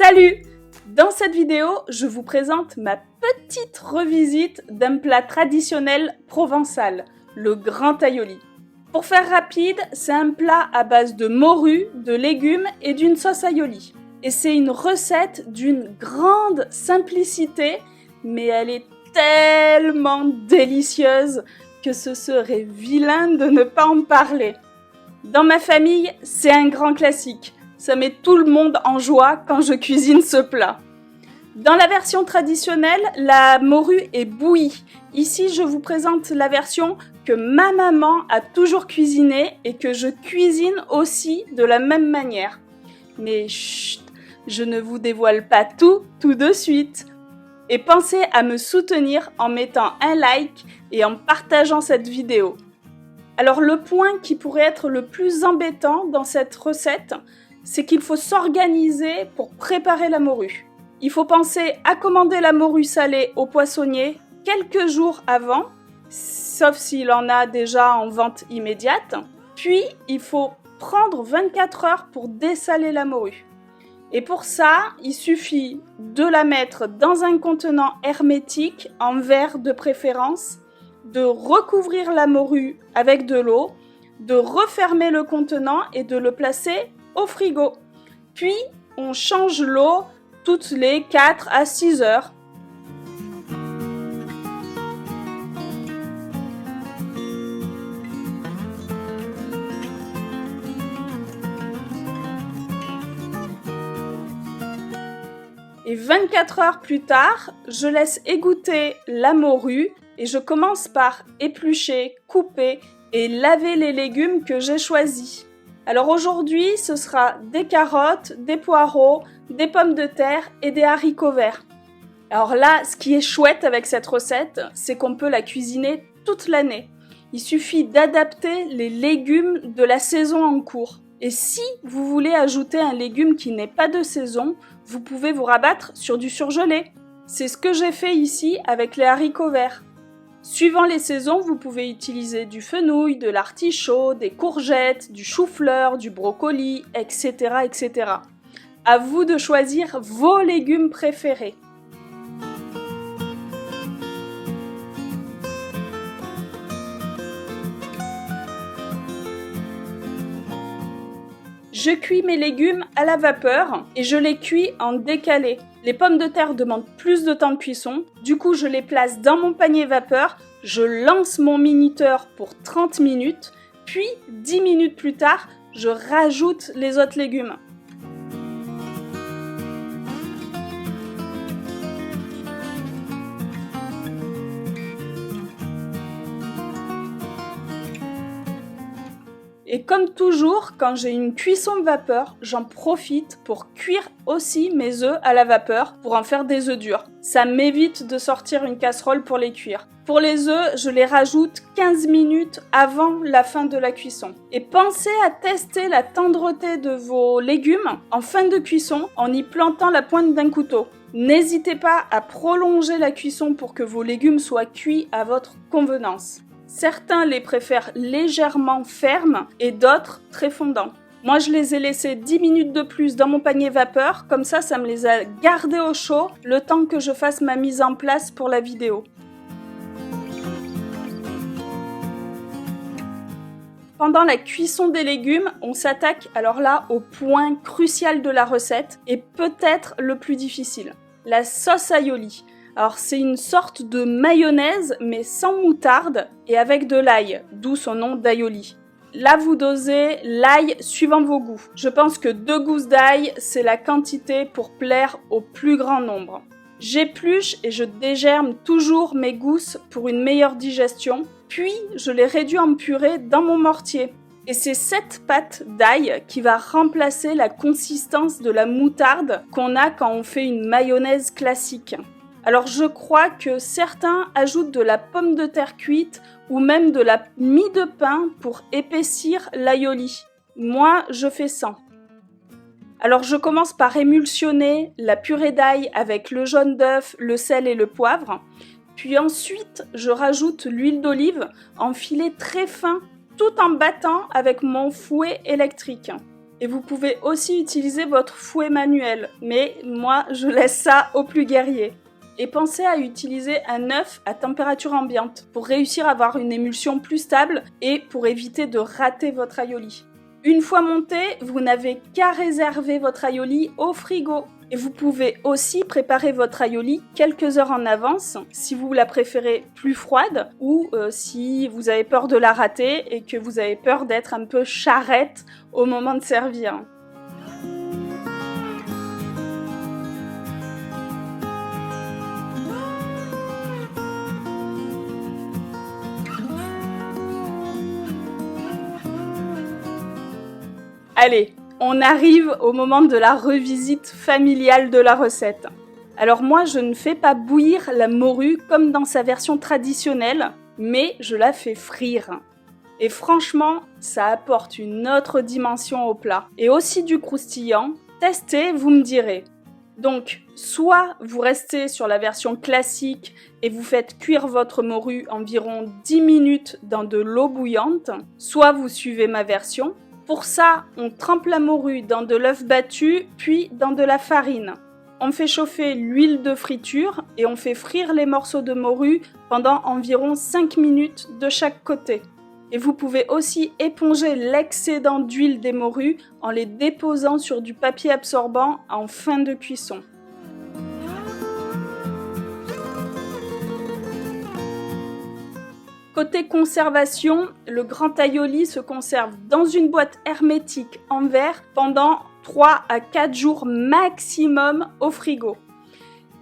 Salut! Dans cette vidéo, je vous présente ma petite revisite d'un plat traditionnel provençal, le grand aioli. Pour faire rapide, c'est un plat à base de morue, de légumes et d'une sauce aioli. Et c'est une recette d'une grande simplicité, mais elle est tellement délicieuse que ce serait vilain de ne pas en parler. Dans ma famille, c'est un grand classique. Ça met tout le monde en joie quand je cuisine ce plat. Dans la version traditionnelle, la morue est bouillie. Ici, je vous présente la version que ma maman a toujours cuisinée et que je cuisine aussi de la même manière. Mais chut, je ne vous dévoile pas tout de suite. Et pensez à me soutenir en mettant un like et en partageant cette vidéo. Alors le point qui pourrait être le plus embêtant dans cette recette, c'est qu'il faut s'organiser pour préparer la morue. Il faut penser à commander la morue salée au poissonnier quelques jours avant, sauf s'il en a déjà en vente immédiate. Puis, il faut prendre 24 heures pour dessaler la morue. Et pour ça, il suffit de la mettre dans un contenant hermétique, en verre de préférence, de recouvrir la morue avec de l'eau, de refermer le contenant et de le placer au frigo. Puis, on change l'eau toutes les 4 à 6 heures. Et 24 heures plus tard, je laisse égoutter la morue et je commence par éplucher, couper et laver les légumes que j'ai choisis. Alors aujourd'hui, ce sera des carottes, des poireaux, des pommes de terre et des haricots verts. Alors là, ce qui est chouette avec cette recette, c'est qu'on peut la cuisiner toute l'année. Il suffit d'adapter les légumes de la saison en cours. Et si vous voulez ajouter un légume qui n'est pas de saison, vous pouvez vous rabattre sur du surgelé. C'est ce que j'ai fait ici avec les haricots verts. Suivant les saisons, vous pouvez utiliser du fenouil, de l'artichaut, des courgettes, du chou-fleur, du brocoli, etc., etc. À vous de choisir vos légumes préférés. Je cuis mes légumes à la vapeur et je les cuis en décalé. Les pommes de terre demandent plus de temps de cuisson, du coup je les place dans mon panier vapeur, je lance mon minuteur pour 30 minutes, puis 10 minutes plus tard, je rajoute les autres légumes. Et comme toujours, quand j'ai une cuisson vapeur, j'en profite pour cuire aussi mes œufs à la vapeur pour en faire des œufs durs. Ça m'évite de sortir une casserole pour les cuire. Pour les œufs, je les rajoute 15 minutes avant la fin de la cuisson. Et pensez à tester la tendreté de vos légumes en fin de cuisson en y plantant la pointe d'un couteau. N'hésitez pas à prolonger la cuisson pour que vos légumes soient cuits à votre convenance. Certains les préfèrent légèrement fermes et d'autres très fondants. Moi, je les ai laissés 10 minutes de plus dans mon panier vapeur, comme ça me les a gardés au chaud le temps que je fasse ma mise en place pour la vidéo. Pendant la cuisson des légumes, on s'attaque alors là au point crucial de la recette et peut-être le plus difficile, la sauce aioli. Alors c'est une sorte de mayonnaise mais sans moutarde et avec de l'ail, d'où son nom d'aioli. Là vous dosez l'ail suivant vos goûts. Je pense que 2 gousses d'ail c'est la quantité pour plaire au plus grand nombre. J'épluche et je dégerme toujours mes gousses pour une meilleure digestion, puis je les réduis en purée dans mon mortier. Et c'est cette pâte d'ail qui va remplacer la consistance de la moutarde qu'on a quand on fait une mayonnaise classique. Alors je crois que certains ajoutent de la pomme de terre cuite ou même de la mie de pain pour épaissir l'aioli. Moi, je fais sans. Alors je commence par émulsionner la purée d'ail avec le jaune d'œuf, le sel et le poivre. Puis ensuite, je rajoute l'huile d'olive en filet très fin tout en battant avec mon fouet électrique. Et vous pouvez aussi utiliser votre fouet manuel, mais moi je laisse ça aux plus guerriers. Et pensez à utiliser un œuf à température ambiante pour réussir à avoir une émulsion plus stable et pour éviter de rater votre aioli. Une fois monté, vous n'avez qu'à réserver votre aioli au frigo. Et vous pouvez aussi préparer votre aioli quelques heures en avance si vous la préférez plus froide ou si vous avez peur de la rater et que vous avez peur d'être un peu charrette au moment de servir. Allez, on arrive au moment de la revisite familiale de la recette. Alors moi, je ne fais pas bouillir la morue comme dans sa version traditionnelle, mais je la fais frire. Et franchement, ça apporte une autre dimension au plat. Et aussi du croustillant. Testez, vous me direz. Donc, soit vous restez sur la version classique et vous faites cuire votre morue environ 10 minutes dans de l'eau bouillante, soit vous suivez ma version. Pour ça, on trempe la morue dans de l'œuf battu, puis dans de la farine. On fait chauffer l'huile de friture et on fait frire les morceaux de morue pendant environ 5 minutes de chaque côté. Et vous pouvez aussi éponger l'excédent d'huile des morues en les déposant sur du papier absorbant en fin de cuisson. Côté conservation, le grand aioli se conserve dans une boîte hermétique en verre pendant 3 à 4 jours maximum au frigo.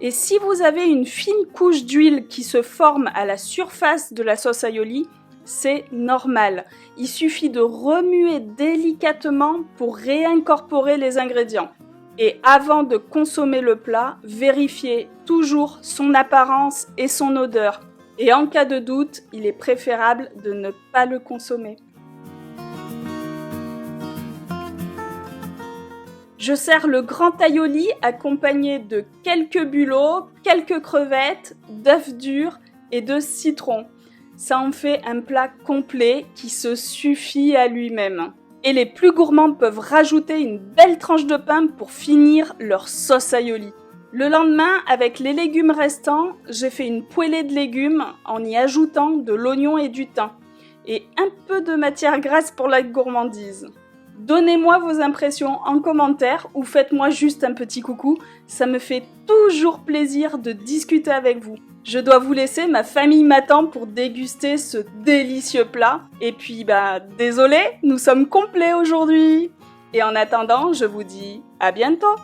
Et si vous avez une fine couche d'huile qui se forme à la surface de la sauce aioli, c'est normal. Il suffit de remuer délicatement pour réincorporer les ingrédients. Et avant de consommer le plat, vérifiez toujours son apparence et son odeur. Et en cas de doute, il est préférable de ne pas le consommer. Je sers le grand aioli accompagné de quelques bulots, quelques crevettes, d'œufs durs et de citron. Ça en fait un plat complet qui se suffit à lui-même. Et les plus gourmands peuvent rajouter une belle tranche de pain pour finir leur sauce aioli. Le lendemain, avec les légumes restants, j'ai fait une poêlée de légumes en y ajoutant de l'oignon et du thym. Et un peu de matière grasse pour la gourmandise. Donnez-moi vos impressions en commentaire ou faites-moi juste un petit coucou. Ça me fait toujours plaisir de discuter avec vous. Je dois vous laisser, ma famille m'attend pour déguster ce délicieux plat. Et puis, désolé, nous sommes complets aujourd'hui. Et en attendant, je vous dis à bientôt.